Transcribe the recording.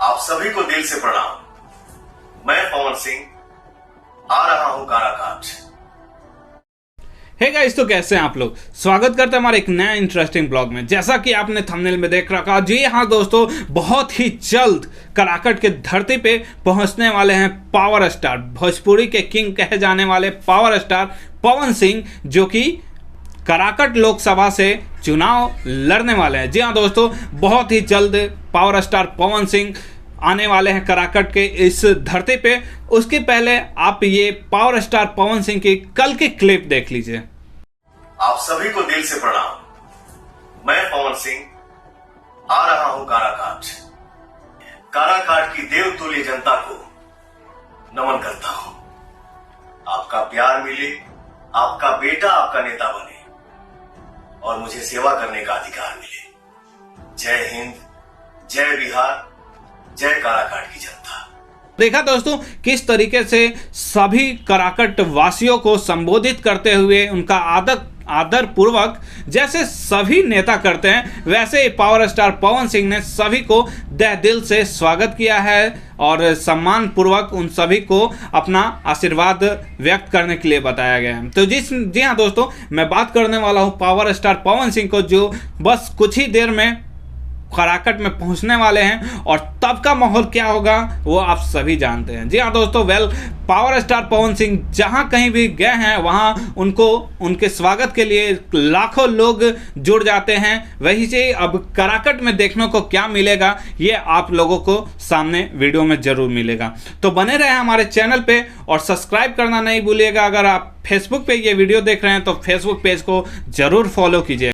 आप सभी को दिल से प्रणाम। मैं पवन सिंह आ रहा हूं काराकाट। हे गाइस, तो कैसे हैं आप लोग। स्वागत करते हैं हमारे एक नया इंटरेस्टिंग ब्लॉग में। जैसा कि आपने थंबनेल में देख रखा, जी हाँ दोस्तों, बहुत ही जल्द कराकट के धरती पे पहुंचने वाले हैं पावर स्टार, भोजपुरी के किंग कहे जाने वाले पावर स्टार पवन सिंह, जो कि कराकट लोकसभा से चुनाव लड़ने वाले हैं। जी हाँ दोस्तों, बहुत ही जल्द पावर स्टार पवन सिंह आने वाले हैं कराकट के इस धरती पे। उसके पहले आप ये पावर स्टार पवन सिंह की कल की क्लिप देख लीजिए। आप सभी को दिल से प्रणाम। मैं पवन सिंह आ रहा हूं काराकाट। काराकाट की देवतुल्य जनता को नमन करता हूं। आपका प्यार मिले, आपका बेटा आपका नेता बने और मुझे सेवा करने का अधिकार मिले। जय हिंद, जय बिहार, जय काराकाट की जनता। देखा दोस्तों किस तरीके से सभी कराकट वासियों को संबोधित करते हुए उनका आदर पूर्वक जैसे सभी नेता करते हैं, वैसे ही पावर स्टार पवन सिंह ने सभी को तहे दिल से स्वागत किया है और सम्मान पूर्वक उन सभी को अपना आशीर्वाद व्यक्त करने के लिए बताया गया है। तो जी हाँ दोस्तों, मैं बात करने वाला हूँ पावर स्टार पवन सिंह को, जो बस कुछ ही देर में कराकट में पहुंचने वाले हैं और तब का माहौल क्या होगा वो आप सभी जानते हैं। जी हाँ दोस्तों, पावर स्टार पवन सिंह जहां कहीं भी गए हैं वहां उनको उनके स्वागत के लिए लाखों लोग जुड़ जाते हैं। वही से अब कराकट में देखने को क्या मिलेगा ये आप लोगों को सामने वीडियो में जरूर मिलेगा। तो बने रहे हमारे चैनल पे और सब्सक्राइब करना नहीं भूलिएगा। अगर आप फेसबुक पे ये वीडियो देख रहे हैं तो फेसबुक पेज को जरूर फॉलो कीजिए।